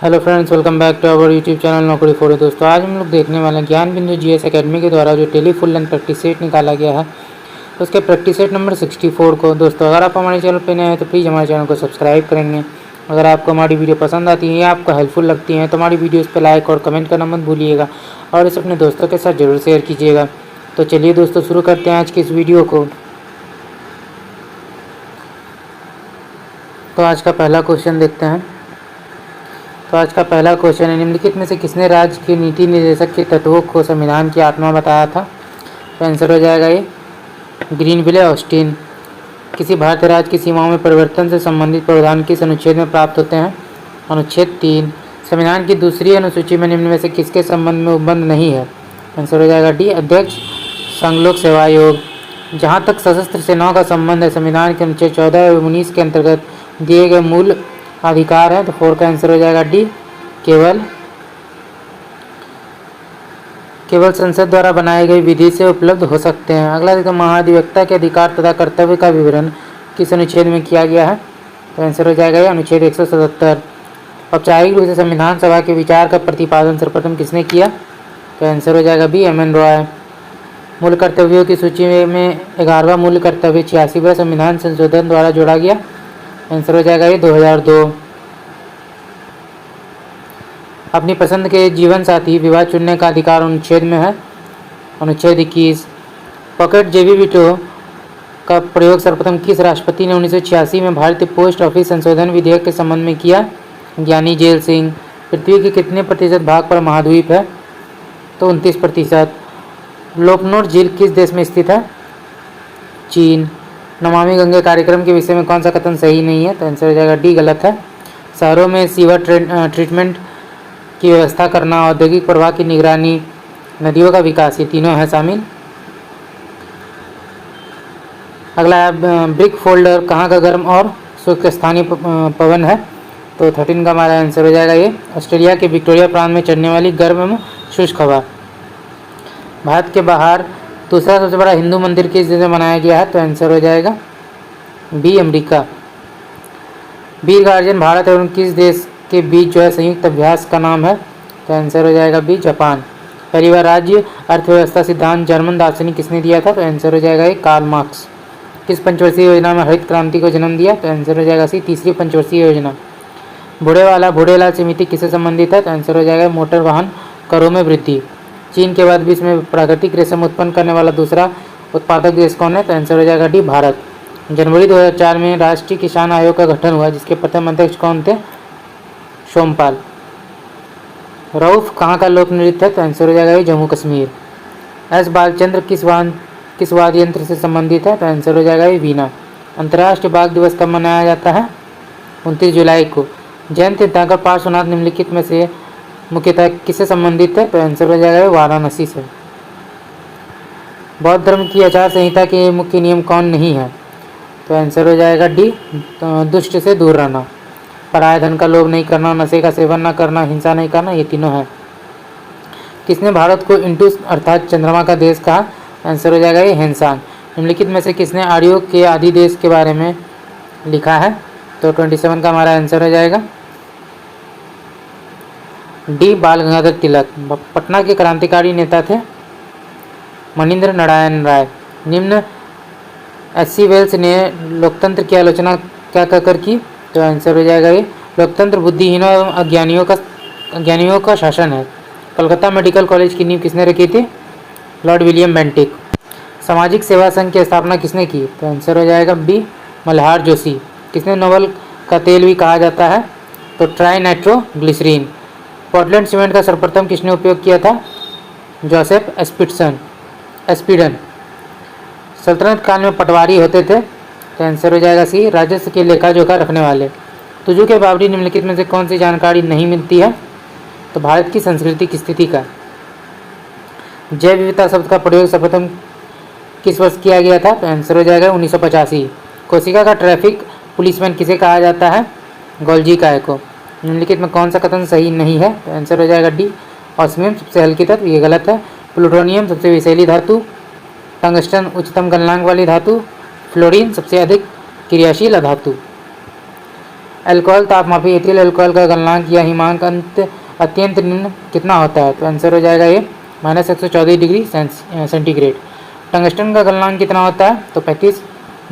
Hello friends, welcome back to our YouTube channel Naukri for. दोस्तों आज हम लोग देखने वाले हैं ज्ञान बिंदु जीएस एकेडमी के द्वारा जो टेली फुल लेंथ प्रैक्टिस सेट निकाला गया है उसके प्रैक्टिस सेट नंबर 64 को। दोस्तों अगर आप हमारे चैनल पर नए हैं तो प्लीज़ हमारे चैनल को सब्सक्राइब करेंगे। अगर आपको हमारी वीडियो पसंद आती है या आपको हेल्पफुल लगती है तो हमारी वीडियोज़ पर लाइक और कमेंट करना मत भूलिएगा और इसे अपने दोस्तों के साथ ज़रूर शेयर कीजिएगा। तो चलिए दोस्तों शुरू करते हैं आज की इस वीडियो को। तो आज का पहला क्वेश्चन देखते हैं। तो आज का पहला क्वेश्चन है, निम्नलिखित में से किसने राज्य के नीति निर्देशक के तत्वों को संविधान की आत्मा बताया था? तो आंसर हो जाएगा ये ग्रीनविले ऑस्टिन। किसी भारतीय राज्य की सीमाओं में परिवर्तन से संबंधित प्रावधान किस अनुच्छेद में प्राप्त होते हैं? अनुच्छेद 3। संविधान की दूसरी अनुसूची में निम्न में से किसके संबंध में उपबंध नहीं है? आंसर हो जाएगा डी अध्यक्ष संघ लोक सेवा आयोग। जहाँ तक सशस्त्र सेनाओं का संबंध है, संविधान के अनुच्छेद 14 एवं 19 के अंतर्गत दिए गए मूल अधिकार है। तो 4 का आंसर हो जाएगा डी केवल संसद द्वारा बनाई गई विधि से उपलब्ध हो सकते हैं। अगला देखो, महाधिवक्ता के अधिकार तथा कर्तव्य का विवरण किस अनुच्छेद में किया गया है? तो आंसर हो जाएगा अनुच्छेद 177। औपचारिक रूप से संविधान सभा के विचार का प्रतिपादन सर्वप्रथम किसने किया? तो आंसर हो जाएगा बी एम एन रॉय। मूल कर्तव्यों की सूची में 11वां मूल कर्तव्य 86वां संविधान संशोधन द्वारा जोड़ा गया। आंसर हो जाएगा ये 2002। अपनी पसंद के जीवन साथी विवाह चुनने का अधिकार अनुच्छेद में है। अनुच्छेद 21। पॉकेट जेबी बिटो का प्रयोग सर्वप्रथम किस राष्ट्रपति ने 1986 में भारतीय पोस्ट ऑफिस संशोधन विधेयक के संबंध में किया? ज्ञानी जेल सिंह। पृथ्वी के कितने प्रतिशत भाग पर महाद्वीप है? तो 29%। लोकनोट झील किस देश में स्थित है? चीन। नमामि गंगे कार्यक्रम के विषय में कौन सा कथन सही नहीं है? तो आंसर हो जाएगा डी गलत है। शहरों में सीवर ट्रीटमेंट की व्यवस्था करना, औद्योगिक प्रवाह की निगरानी, नदियों का विकास, ये तीनों है शामिल। अगला है, ब्रिक फोल्डर कहाँ का गर्म और शुष्क स्थानीय पवन है? तो 13 का हमारा आंसर हो जाएगा ये ऑस्ट्रेलिया के विक्टोरिया प्रांत में चढ़ने वाली गर्म एवं शुष्क हवा। भारत के बाहर दूसरा सबसे बड़ा हिंदू मंदिर किस देश में बनाया गया है? तो आंसर हो जाएगा बी अमेरिका। बीर गार्जन भारत एवं किस देश के बीच जो है संयुक्त अभ्यास का नाम है? तो आंसर हो जाएगा बी जापान। पहली बार राज्य अर्थव्यवस्था सिद्धांत जर्मन दार्शनिक किसने दिया था? तो आंसर हो जाएगा ये कार्ल मार्क्स। किस पंचवर्षीय योजना में हरित क्रांति को जन्म दिया? तो आंसर हो जाएगा सी तीसरी पंचवर्षीय योजना। बूढ़ेलाल समिति किससे संबंधित है? तो आंसर हो जाएगा मोटर वाहन करों में वृद्धि। चीन के बाद विश्व में प्राकृतिक रेशम उत्पन्न करने वाला दूसरा उत्पादक देश कौन है? तो आंसर हो जाएगा डी भारत। जनवरी 2004 में राष्ट्रीय किसान आयोग का गठन हुआ जिसके प्रथम अध्यक्ष कौन थे? सोमपाल। रऊफ कहाँ का लोक नृत्य है? तो आंसर हो जाएगा जम्मू कश्मीर। एस बालचंद्र किस वाद्य यंत्र से संबंधित है? तो आंसर हो जाएगा वीणा। अंतर्राष्ट्रीय बाघ दिवस कब मनाया जाता है? 29 जुलाई को। जैन तीर्थंकर पार्श्वनाथ निम्नलिखित में से मुख्यतः किससे संबंधित है? तो आंसर हो जाएगा वाराणसी से। बौद्ध धर्म की आचार संहिता के मुख्य नियम कौन नहीं है? तो आंसर हो जाएगा डी दुष्ट से दूर रहना, पराय धन का लोभ नहीं करना, नशे का सेवन न करना, हिंसा नहीं करना, ये तीनों है। किसने भारत को इंटू अर्थात चंद्रमा का देश कहा? आंसर हो जाएगा ये हेनसांग। निम्नलिखित में से किसने आर्यों के आदि देश के बारे में लिखा है? तो 27 का हमारा आंसर हो जाएगा डी बाल गंगाधर तिलक। पटना के क्रांतिकारी नेता थे मनिंद्र नारायण राय। निम्न एस.सी. वेल्स ने लोकतंत्र की आलोचना क्या कहकर की? तो आंसर हो जाएगा ये लोकतंत्र बुद्धिहीनों एवं अज्ञानियों का शासन है। कलकत्ता मेडिकल कॉलेज की नींव किसने रखी थी? Lord William Bentinck. सामाजिक सेवा संघ की स्थापना किसने की? तो आंसर हो जाएगा बी मल्हार जोशी। किसने नोबल का तेल भी कहा जाता है? तो ट्राई नाइट्रोग्लिसरीन। पोर्टलैंड सीमेंट का सर्वप्रथम किसने उपयोग किया था? जोसेफ एस्पिडन। सल्तनत काल में पटवारी होते थे? तो आंसर हो जाएगा सी राजस्व के लेखा जोखा रखने वाले। तुजू के बावरी निम्नलिखित में से कौन सी जानकारी नहीं मिलती है? तो भारत की संस्कृति की स्थिति का। जैव विविधता शब्द का प्रयोग सर्वप्रथम किस वर्ष किया गया था? तो आंसर हो जाएगा 1985। कोशिका का ट्रैफिक पुलिसमैन किसे कहा जाता है? गोल्जी काय को। निम्नलिखित में कौन सा कथन सही नहीं है? तो आंसर हो जाएगा डी ऑस्मियम सबसे हल्की तत्व, ये गलत है। प्लूटोनियम सबसे विषैली धातु, टंगस्टन उच्चतम गलनांक वाली धातु, फ्लोरीन सबसे अधिक क्रियाशील धातु। अल्कोहल तापमापी एथिल अल्कोहल का गलनांक या हिमांक अत्यंत निम्न कितना होता है? तो आंसर हो जाएगा ये -114 डिग्री सेंटीग्रेड। टंगस्टन का गलनांक कितना होता है? तो 35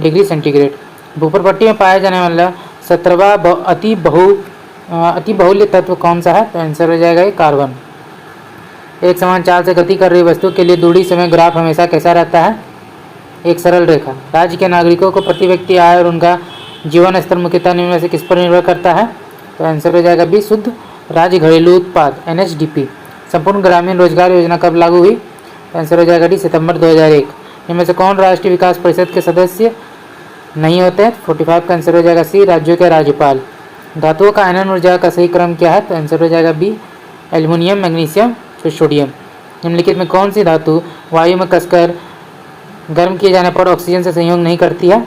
डिग्री सेंटीग्रेड। भूपरपट्टी में पाया जाने वाला 17वां अति बहुल्य तत्व कौन सा है? तो आंसर हो जाएगा ये कार्बन। एक समान चाल से गति कर रही वस्तु के लिए दूरी समय ग्राफ हमेशा कैसा रहता है? एक सरल रेखा। राज्य के नागरिकों को प्रति व्यक्ति आय और उनका जीवन स्तर मुख्यतः निम्न में से किस पर निर्भर करता है? तो आंसर हो जाएगा बी शुद्ध राज्य घरेलू उत्पाद NHDP। संपूर्ण ग्रामीण रोजगार योजना कब लागू हुई? तो आंसर हो जाएगा डी सितंबर 2001। इनमें से कौन राष्ट्रीय विकास परिषद के सदस्य नहीं होते? 45 का आंसर हो जाएगा सी राज्यों के राज्यपाल। धातुओं का आयनन ऊर्जा का सही क्रम क्या है? तो आंसर हो जाएगा बी एल्युमिनियम, मैग्नीशियम, फिर सोडियम। निम्नलिखित में कौन सी धातु वायु में कसकर गर्म किए जाने पर ऑक्सीजन से संयोग नहीं करती है?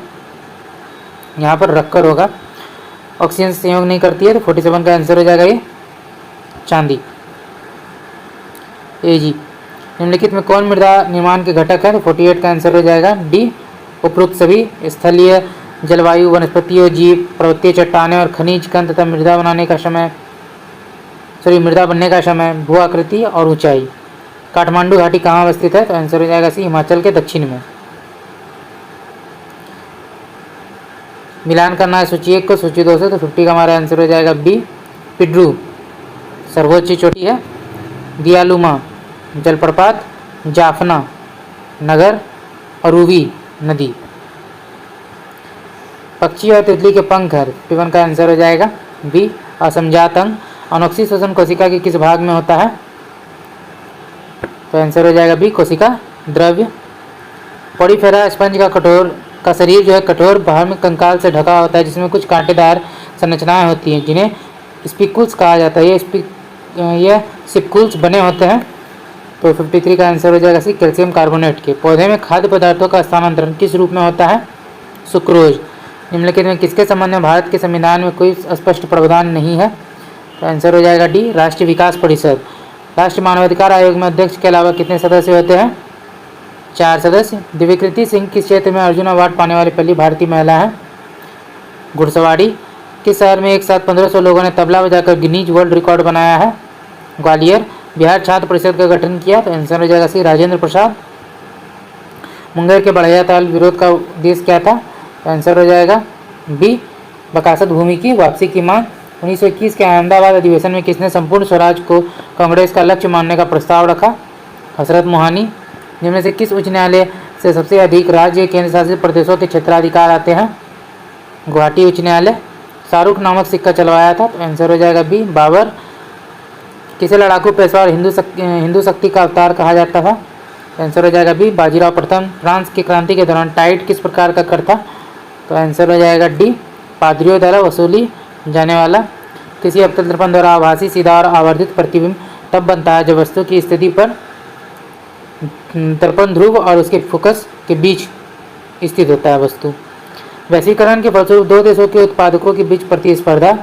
यहाँ पर रखकर होगा, ऑक्सीजन से संयोग नहीं करती है। तो 47 का आंसर हो जाएगा ये चांदी। ए जी। निम्नलिखित में कौन मृदा निर्माण के घटक है? तो 48 का आंसर हो जाएगा डी उपरोक्त सभी। स्थलीय जलवायु, वनस्पतियों, जीव, पर्वतीय चट्टानें और खनिज कण तथा मृदा बनने का समय, भू आकृति और ऊंचाई। काठमांडू घाटी कहाँ अवस्थित है? तो आंसर हो जाएगा सी हिमाचल के दक्षिण में। मिलान करना है सूची 1 को सूची 2 से, तो 50 का हमारा आंसर हो जाएगा बी पिड्रू। सर्वोच्च चोटी है दियालुमा जलप्रपात, जाफना नगर, अरूवी नदी। पक्षी और तितली के पंख है। 51 का आंसर हो जाएगा बी असमजात अंग। अनोक्सी श्वसन कोशिका के किस भाग में होता है? तो आंसर हो जाएगा बी कोशिका द्रव्य। पॉलीफेरा स्पंज का शरीर जो है कठोर बाहर में कंकाल से ढका होता है, जिसमें कुछ कांटेदार संरचनाएं होती हैं जिन्हें स्पिकुल्स कहा जाता है। ये स्पिकुल्स बने होते हैं। तो 53 का आंसर हो जाएगा सी कैल्शियम कार्बोनेट के। पौधे में खाद्य पदार्थों का स्थानांतरण किस रूप में होता है? सुक्रोज। निम्नलिखित में किसके संबंध में भारत के संविधान में कोई स्पष्ट प्रावधान नहीं है? तो आंसर हो जाएगा डी राष्ट्रीय विकास परिषद। राष्ट्रीय मानवाधिकार आयोग में अध्यक्ष के अलावा कितने सदस्य होते हैं? 4 सदस्य। दिव्यकृति सिंह किस क्षेत्र में अर्जुन अवार्ड पाने वाली पहली भारतीय महिला है? घुड़सवारी। किस शहर में एक साथ 1500 लोगों ने तबला बजाकर गिनीज वर्ल्ड रिकॉर्ड बनाया है? ग्वालियर। बिहार छात्र परिषद का गठन किया? तो आंसर हो जाएगा सी राजेंद्र प्रसाद। मुंगेर के बढ़िया ताल विरोध का उद्देश्य क्या था? तो आंसर हो जाएगा बी बकासत भूमि की वापसी की मांग। 1921 के अहमदाबाद अधिवेशन में किसने संपूर्ण स्वराज को कांग्रेस का लक्ष्य मानने का प्रस्ताव रखा? हसरत मोहानी। जिनमें से किस उच्च न्यायालय से सबसे अधिक राज्य केंद्र शासित प्रदेशों के क्षेत्राधिकार आते हैं? गुवाहाटी उच्च न्यायालय। शाहरुख नामक सिक्का चलवाया था? तो आंसर हो जाएगा बी बाबर। किसे लड़ाकू पेशवा और हिंदू शक्ति का अवतार कहा जाता था? तो आंसर हो जाएगा बी बाजीराव प्रथम। फ्रांस की क्रांति के दौरान टाइट किस प्रकार का कर था? तो आंसर हो जाएगा डी पादरियों द्वारा वसूली जाने वाला। किसी अवतल दर्पण द्वारा आभासी सीधा और आवर्धित प्रतिबिंब तब बनता है जब वस्तु की स्थिति पर दर्पण ध्रुव और उसके फोकस के बीच स्थित होता है वस्तु। वैश्वीकरण के फलस्वरूप दो देशों के उत्पादकों के बीच प्रतिस्पर्धा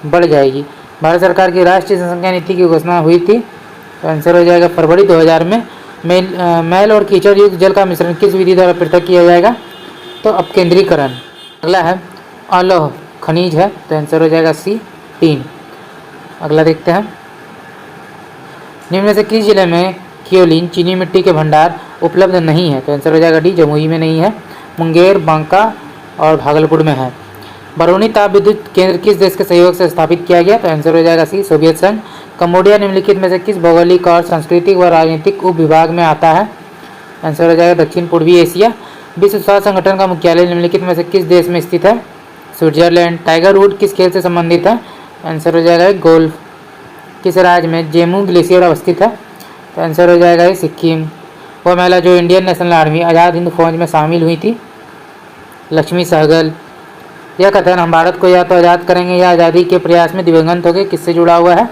बढ़ जाएगी। भारत सरकार की राष्ट्रीय जनसंख्या नीति की घोषणा हुई थी? तो आंसर हो जाएगा फरवरी 2000 में। मैल और कीचड़ युक्त जल का मिश्रण किस विधि द्वारा पृथक किया जाएगा? तो अपकेंद्रीकरण। अगला है अलौह खनिज है। तो आंसर हो जाएगा सी टीन। अगला देखते हैं। निम्न में से किस जिले में कियोलिन चीनी मिट्टी के भंडार उपलब्ध नहीं है? तो आंसर हो जाएगा डी जमुई में नहीं है। मुंगेर, बांका और भागलपुर में है। बरौनी ताप विद्युत केंद्र किस देश के सहयोग से स्थापित किया गया? तो आंसर हो जाएगा सी सोवियत संघ। कम्बोडिया निम्नलिखित में से किस भौगोलिक और सांस्कृतिक व राजनीतिक उपविभाग में आता है? आंसर हो जाएगा दक्षिण पूर्वी एशिया। विश्व स्वास्थ्य संगठन का मुख्यालय निम्नलिखित में से किस देश में स्थित है? स्विट्जरलैंड। टाइगर वुड किस खेल से संबंधित है? आंसर हो जाएगा गोल्फ। किस राज्य में जेमू ग्लेशियर अवस्थित है? तो आंसर हो जाएगा सिक्किम। वह महिला जो Indian national army Azad Hind फौज में शामिल हुई थी? लक्ष्मी सहगल। यह कथन हम भारत को या तो आज़ाद करेंगे या आज़ादी के प्रयास में दिवंगत हो गए किससे जुड़ा हुआ है?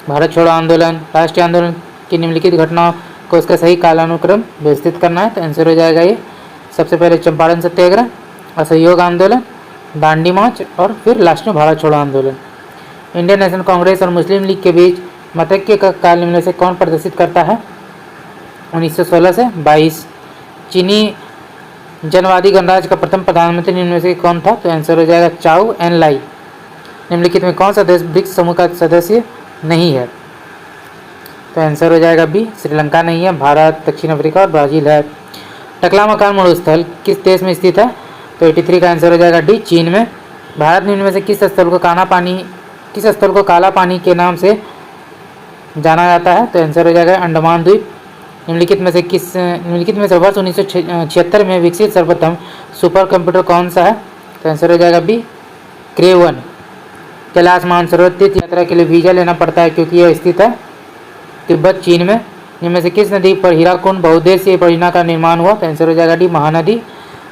भारत छोड़ो आंदोलन। राष्ट्रीय आंदोलन की निम्नलिखित घटनाओं को उसका सही कालानुक्रम व्यवस्थित करना है। तो आंसर हो जाएगा ये सबसे पहले चंपारण सत्याग्रह, असहयोग आंदोलन, दांडी मार्च और फिर लास्ट में भारत छोड़ो आंदोलन। इंडियन नेशनल कांग्रेस और मुस्लिम लीग के बीच मतैक्य का काल निम्न से कौन प्रदर्शित करता है? 1916 से 22। चीनी जनवादी गणराज्य का प्रथम प्रधानमंत्री निम्न में से कौन था? तो आंसर हो जाएगा चाउ एन लाई। निम्नलिखित में कौन सा देश ब्रिक्स समूह का सदस्य नहीं है? तो आंसर हो जाएगा बी, श्रीलंका नहीं है, भारत, दक्षिण अफ्रीका और ब्राज़ील है। टकला मकान मरुस्थल किस देश में स्थित है? तो 83 का आंसर हो जाएगा डी, चीन में। भारत निम्न में से किस स्थल को काला पानी के नाम से जाना जाता है? तो आंसर हो जाएगा अंडमान द्वीप। निम्नलिखित में से वर्ष 1976 में विकसित सर्वप्रथम सुपर कंप्यूटर कौन सा है? तो आंसर हो जाएगा बी, क्रेव 1। कैलाश मानसरोवर तीर्थ यात्रा के लिए वीजा लेना पड़ता है क्योंकि यह स्थित है तिब्बत, चीन में। इनमें से किस नदी पर हीराकुंड बहुउद्देशीय परियोजना का निर्माण हुआ? तो आंसर हो जाएगा डी, महानदी।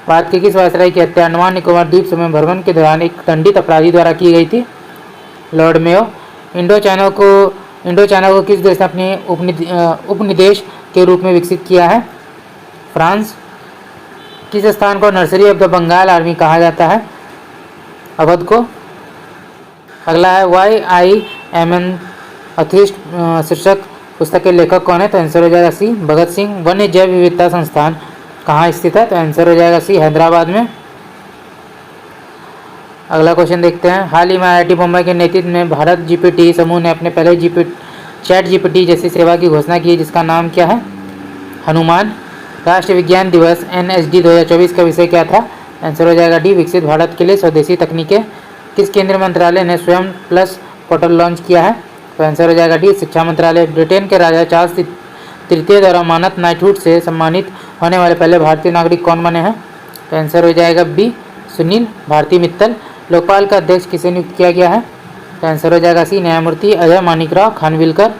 भारत के किस वायसराय की हत्या अंडमान निकोबार द्वीप समूह भ्रमण के दौरान एक दंडित अपराधी द्वारा की गई थी? Lord Mayo. इंडो चाइना को किस देश ने अपने उपनिदेश के रूप में विकसित किया है? फ्रांस। किस स्थान को nursery of the Bengal army कहा जाता है? अवध को। अगला है why I am an atheist शीर्षक पुस्तक के लेखक कौन है? तो आंसर हो जाएगा सी, भगत सिंह। वन्य जैव विविधता संस्थान कहाँ स्थित है? तो आंसर हो जाएगा सी, हैदराबाद में। अगला क्वेश्चन देखते हैं। हाल ही में IIT मुंबई के नेतृत्व में भारत GPT समूह ने अपने पहले चैट GPT जैसी सेवा की घोषणा की, जिसका नाम क्या है? हनुमान। राष्ट्रीय विज्ञान दिवस NSD 2024 का विषय क्या था? आंसर हो जाएगा डी, विकसित भारत के लिए स्वदेशी तकनीकें। किस केंद्रीय मंत्रालय ने स्वयं प्लस पोर्टल लॉन्च किया है? तो आंसर हो जाएगा डी, शिक्षा मंत्रालय। ब्रिटेन के राजा चार्ल्स तृतीय द्वारा मानद नाइटहुड से सम्मानित होने वाले पहले भारतीय नागरिक कौन बने हैं? तो आंसर हो जाएगा बी, सुनील भारती मित्तल। लोकपाल का अध्यक्ष किसे नियुक्त किया गया है? तो आंसर हो जाएगा सी, न्यायमूर्ति अजय मानिकराव खानविलकर।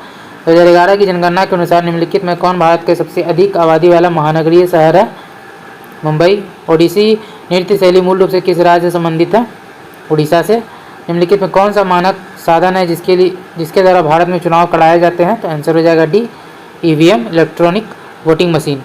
2011 की जनगणना के अनुसार निम्नलिखित में कौन भारत के सबसे अधिक आबादी वाला महानगरीय शहर है? मुंबई। ओडिसी नृत्य शैली मूल रूप से किस राज्य से संबंधित है? उड़ीसा से। निम्नलिखित में कौन सा मानक साधन है जिसके द्वारा भारत में चुनाव कराए जाते हैं? तो आंसर हो जाएगा D, EVM electronic voting machine.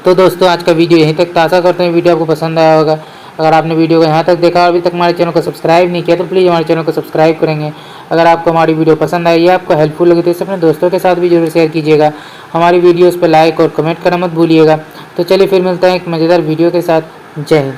तो दोस्तों आज का वीडियो यहीं तक। आशा करते हैं वीडियो आपको पसंद आया होगा। अगर आपने वीडियो को यहाँ तक देखा और अभी तक हमारे चैनल को सब्सक्राइब नहीं किया तो प्लीज़ हमारे चैनल को सब्सक्राइब करेंगे। अगर आपको हमारी वीडियो पसंद आई या आपको हेल्पफुल लगी तो इसे अपने दोस्तों के साथ भी जरूर शेयर कीजिएगा। हमारी वीडियोस पर लाइक और कमेंट करना मत भूलिएगा। तो चलिए फिर मिलते हैं एक मज़ेदार वीडियो के साथ। जय हिंद।